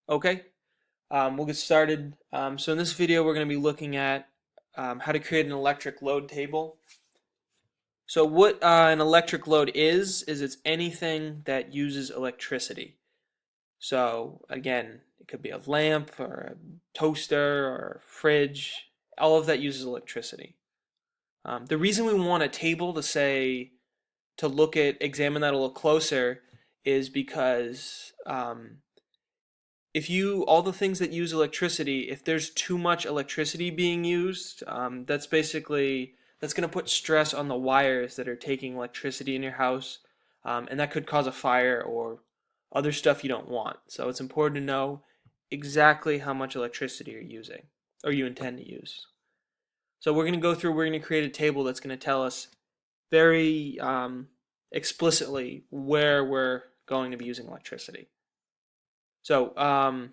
Okay, we'll get started. So in this video, we're going to be looking at how to create an electric load table. So what an electric load is it's anything that uses electricity. So again, it could be a lamp or a toaster or a fridge. All of that uses electricity. The reason we want a table to examine that a little closer is because all the things that use electricity, if there's too much electricity being used, that's going to put stress on the wires that are taking electricity in your house, and that could cause a fire or other stuff you don't want. So it's important to know exactly how much electricity you're using or you intend to use. So we're going to create a table that's going to tell us very explicitly where we're going to be using electricity. So and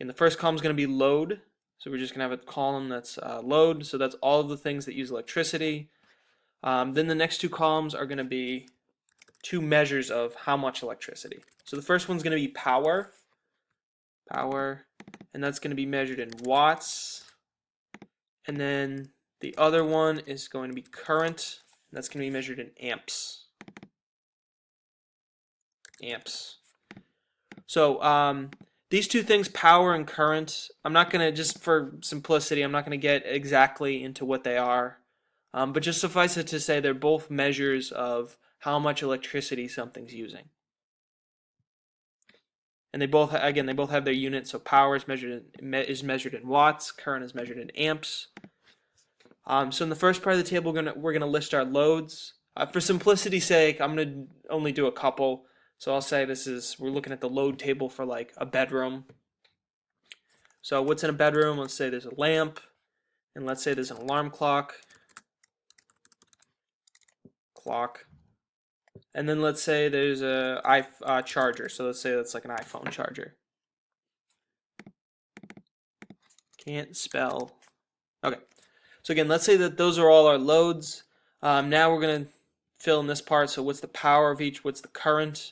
the first column is going to be load. So we're just going to have a column that's load. So that's all of the things that use electricity. Then the next two columns are going to be two measures of how much electricity. So the first one's going to be power, and that's going to be measured in watts. And then the other one is going to be current, and that's going to be measured in amps. So these two things, power and current, I'm not going to, just for simplicity, I'm not going to get exactly into what they are. But just suffice it to say they're both measures of how much electricity something's using. And they both have their units. So power is measured in watts, current is measured in amps. So in the first part of the table, we're gonna list our loads. For simplicity's sake, I'm gonna only do a couple. So I'll say we're looking at the load table for like a bedroom. So what's in a bedroom? Let's say there's a lamp, and let's say there's an alarm clock, and then let's say there's a charger. So let's say that's like an iPhone charger. Can't spell. Okay. So again, let's say that those are all our loads. Now we're gonna fill in this part. So what's the power of each? What's the current?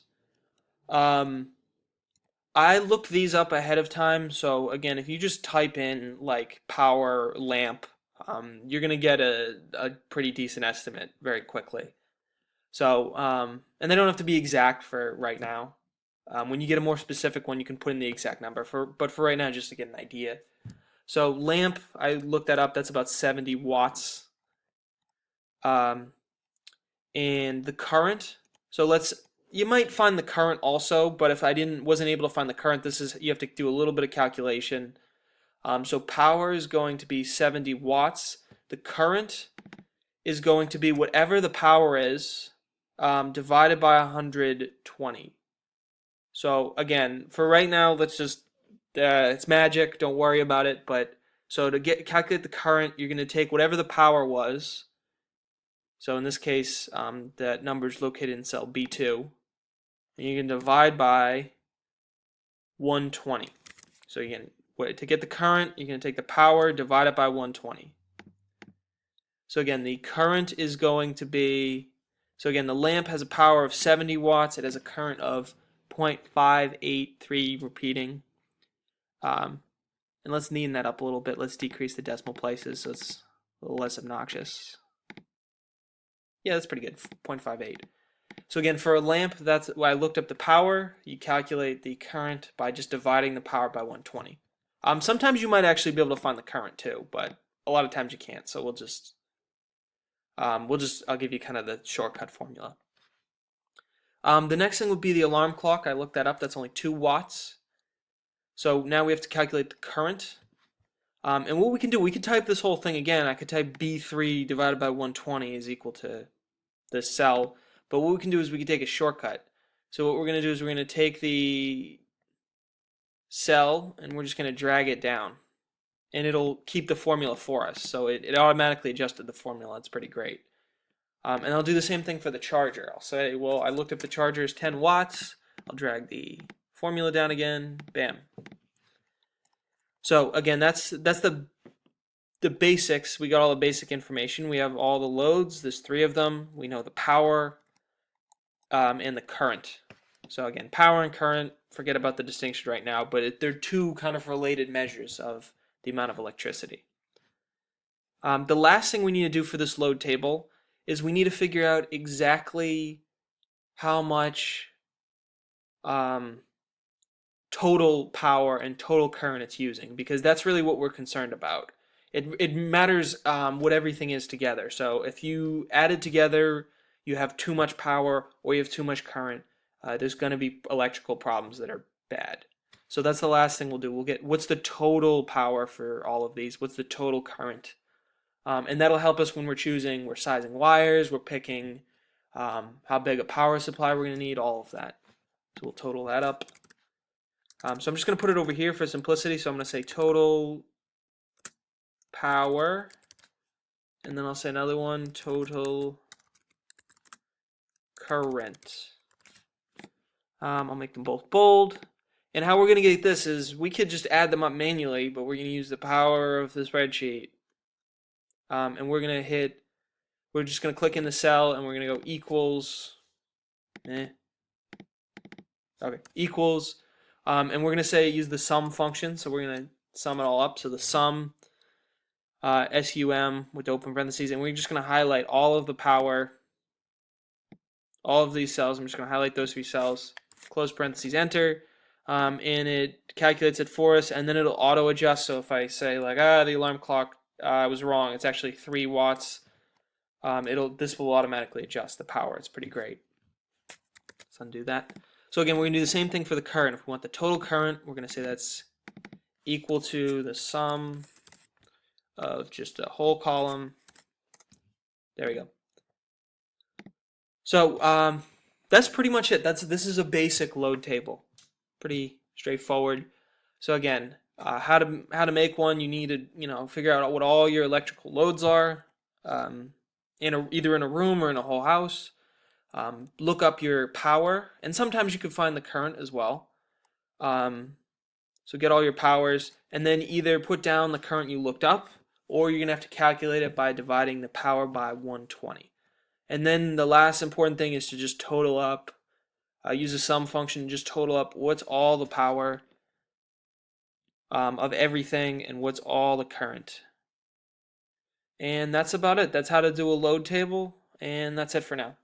I looked these up ahead of time. So again, if you just type in like power lamp, you're gonna get a pretty decent estimate very quickly. So and they don't have to be exact for right now. When you get a more specific one, you can put in the exact number. But for right now, just to get an idea. So lamp, I looked that up. That's about 70 watts. And the current. So you might find the current also, but if I wasn't able to find the current, you have to do a little bit of calculation. So power is going to be 70 watts. The current is going to be whatever the power is divided by 120. So again, for right now, let's just it's magic. Don't worry about it. But so to calculate the current, you're going to take whatever the power was. So in this case, that number is located in cell B2, and you can divide by 120. So again, to get the current, you're going to take the power, divide it by 120. So again, the current is going to be, so again, the lamp has a power of 70 watts. It has a current of 0.583 repeating. And let's neaten that up a little bit. Let's decrease the decimal places so it's a little less obnoxious. Yeah, that's pretty good, 0.58. So again, for a lamp, that's why I looked up the power. You calculate the current by just dividing the power by 120. Sometimes you might actually be able to find the current too, but a lot of times you can't. So I'll give you kind of the shortcut formula. The next thing would be the alarm clock. I looked that up. That's only 2 watts. So now we have to calculate the current. And what we can do, we can type this whole thing again. I could type B3 divided by 120 is equal to this cell. But what we can do is we can take a shortcut. So what we're going to do is we're going to take the cell and we're just going to drag it down. And it'll keep the formula for us. So it automatically adjusted the formula. It's pretty great. And I'll do the same thing for the charger. I'll say, well, I looked up the charger is 10 watts. I'll drag the formula down again. Bam. So again, that's the basics. We got all the basic information. We have all the loads. There's 3 of them. We know the power and the current. So again, power and current, forget about the distinction right now, but they're two kind of related measures of the amount of electricity. The last thing we need to do for this load table is we need to figure out exactly how much um, total power and total current it's using, because that's really what we're concerned about. It matters what everything is together. So if you add it together, you have too much power or you have too much current, there's going to be electrical problems that are bad. So that's the last thing we'll do. We'll get what's the total power for all of these, what's the total current. And that'll help us when we're sizing wires, we're picking how big a power supply we're going to need, all of that. So we'll total that up. So I'm just going to put it over here for simplicity. So I'm going to say total power, and then I'll say another one, total current. I'll make them both bold. And how we're going to get this is we could just add them up manually, but we're going to use the power of the spreadsheet. And we're just going to click in the cell and we're going to go equals, equals, and we're going to say use the sum function. So we're going to sum it all up. So the sum, SUM with open parentheses, and we're just going to highlight all of the power, all of these cells. I'm just going to highlight those 3 cells, close parentheses, enter, and it calculates it for us, and then it'll auto adjust. So if I say like, the alarm clock was wrong, it's actually 3 watts, this will automatically adjust the power. It's pretty great. Let's undo that. So again, we're going to do the same thing for the current. If we want the total current, we're going to say that's equal to the sum of just a whole column. There we go. So that's pretty much it. This is a basic load table, pretty straightforward. So again, how to make one? You need to figure out what all your electrical loads are, either in a room or in a whole house. Look up your power, and sometimes you can find the current as well. So get all your powers, and then either put down the current you looked up, or you're gonna have to calculate it by dividing the power by 120. And then the last important thing is to just total up, use a sum function, just total up what's all the power of everything and what's all the current. And that's about it. That's how to do a load table, and that's it for now.